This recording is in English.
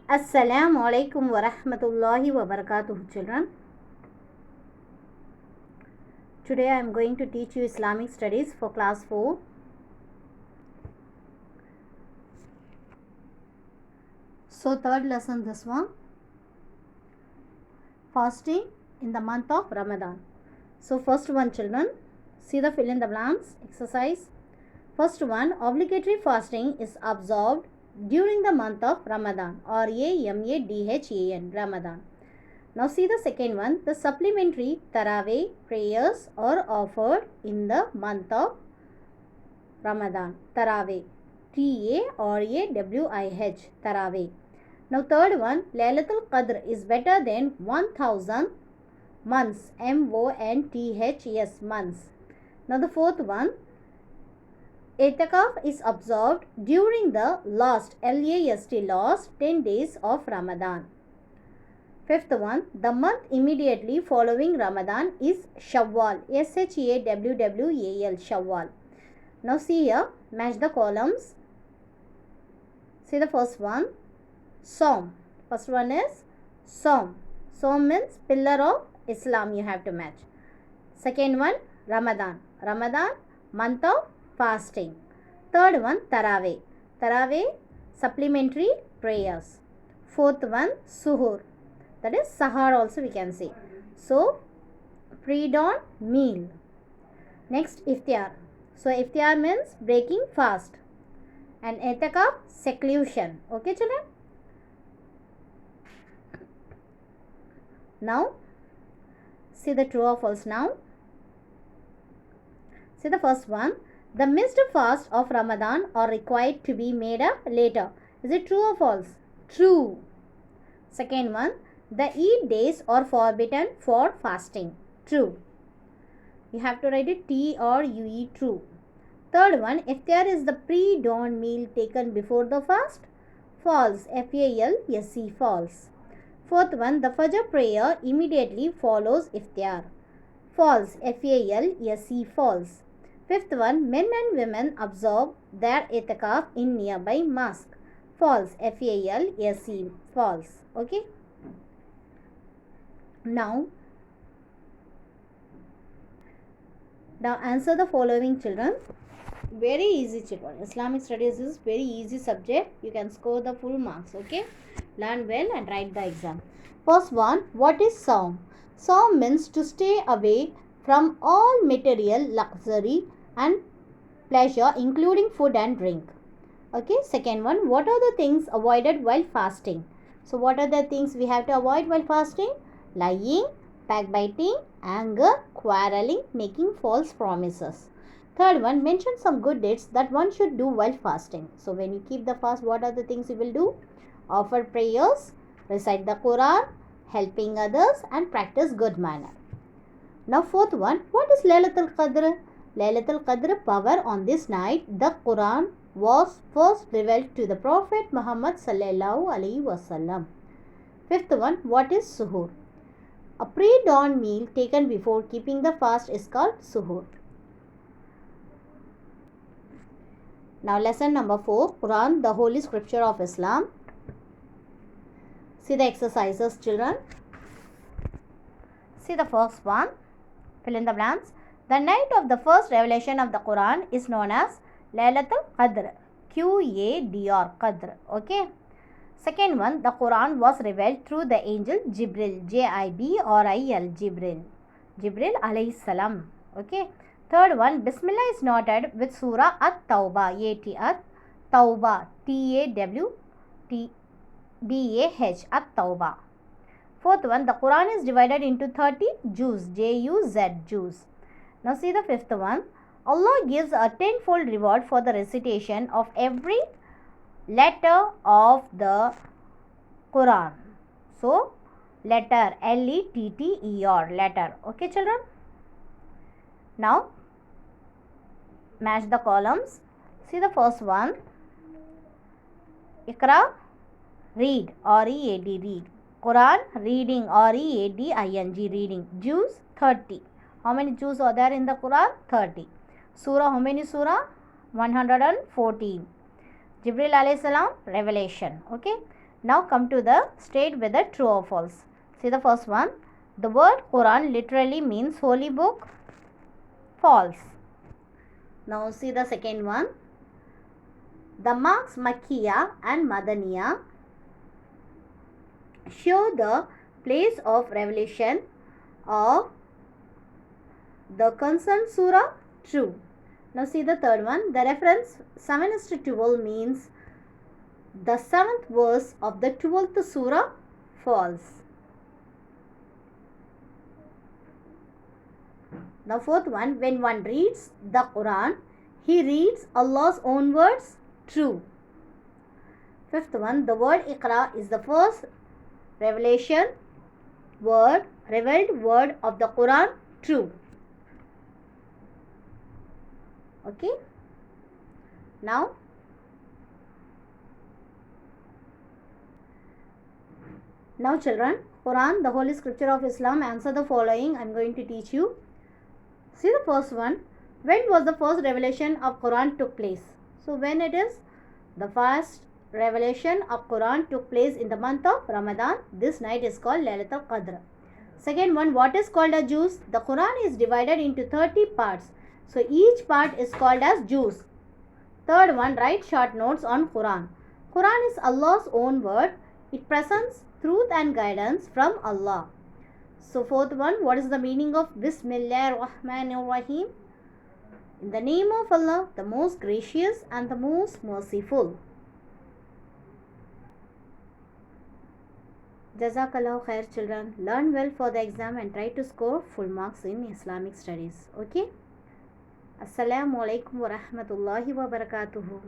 Assalamu alaikum wa rahmatullahi wa barakatuh, children. Today I am going to teach you Islamic studies for class 4. So third lesson this one. Fasting in the month of Ramadan. So first one, children, see the fill in the blanks exercise. First one, obligatory fasting is observed during the month of Ramadan, Ramadan, Ramadan. Now see the second one, the supplementary Taraweeh prayers are offered in the month of Ramadan, Taraweeh, Taraweeh, Taraweeh. Now third one, Laylatul Qadr is better than 1000 months, months, months. Now the fourth one, I'tikaf is observed during the last 10 days of Ramadan. Fifth one, the month immediately following Ramadan is Shawwal, Shawwal, Shawwal. Now see here, match the columns. See the first one, Som. First one is Som. Som means pillar of Islam, you have to match. Second one, Ramadan. Ramadan, month of fasting. Third one, Taraweeh. Taraweeh, supplementary prayers. Fourth one, Suhoor. That is Sahar also we can say. So, pre-dawn meal. Next, Iftar. So, Iftar means breaking fast. And I'tikaf, seclusion. Okay, children? Now, see the true or false now. See the first one. The missed fast of Ramadan are required to be made up later. Is it true or false? True. Second one. The Eid days are forbidden for fasting. True. You have to write it TRUE, true. Third one. Iftar is the pre-dawn meal taken before the fast. False. FALSE, false. Fourth one, the Fajr prayer immediately follows Iftar. False. FALSE, false. Fifth one, men and women observe their I'tikaf in nearby mosque. False. FALSE, false. Okay. Now answer the following, children. Very easy, children. Islamic studies is very easy subject. You can score the full marks. Okay. Learn well and write the exam. First one, what is Saum? Saum means to stay away from all material luxury and pleasure, including food and drink. Okay. Second one, what are the things avoided while fasting? So what are the things we have to avoid while fasting? Lying, backbiting, anger, quarreling, making false promises. Third one, mention some good deeds that one should do while fasting. So when you keep the fast, what are the things you will do? Offer prayers, recite the Quran, helping others, and practice good manner. Now fourth one, what is Laylatul Qadr? Laylatul Qadr power on this night. The Quran was first revealed to the Prophet Muhammad sallallahu alaihi wasallam. Fifth one, what is Suhoor? A pre-dawn meal taken before keeping the fast is called Suhoor. Now lesson number 4, Quran, the holy scripture of Islam. See the exercises, children. See the first one, fill in the blanks. The night of the first revelation of the Quran is known as Laylatul Qadr, Qadr, Qadr. Okay. Second one, the Quran was revealed through the angel Jibril, Jibril, Jibril alayhi salam. Okay. Third one, Bismillah is noted with Surah At-Tawbah, At-Tawbah, Tawbah, At-Tawbah. Fourth one, the Quran is divided into 30 juz, Juz. Now see the fifth one. Allah gives a tenfold reward for the recitation of every letter of the Quran. So, letter, Letter, letter. Okay, children? Now, match the columns. See the first one. Iqra, read, R-E-A-D, read. Quran, reading, R-E-A-D-I-N-G, reading. Juz, 30. How many juz are there in the Quran? 30. Surah, how many surah? 114. Jibril alayhi salam, revelation. Okay. Now come to the state whether true or false. See the first one. The word Quran literally means holy book. False. Now see the second one. The marks Makkiya and Madaniya show the place of revelation of the concerned surah. True. Now see the third one. The reference 7:12 means the 7th verse of the 12th surah. False. Now fourth one. When one reads the Quran, he reads Allah's own words. True. Fifth one. The word Iqra is the first revelation word, revealed word of the Quran. True. Okay. Now children, Quran, the holy scripture of Islam, answer the following. I am going to teach you. See the first one. When was the first revelation of Quran took place? So when it is the first revelation of Quran took place in the month of Ramadan. This night is called Laylatul Qadr. Second one, what is called a juz? The Quran is divided into 30 parts. So each part is called as juz. Third one, write short notes on Quran. Quran is Allah's own word. It presents truth and guidance from Allah. So fourth one, what is the meaning of Bismillahir Rahmanir Rahim? In the name of Allah, the most gracious and the most merciful. Jazakallahu khair children. Learn well for the exam and try to score full marks in Islamic studies. Okay? Assalamu alaikum wa rahmatullahi wa barakatuhu.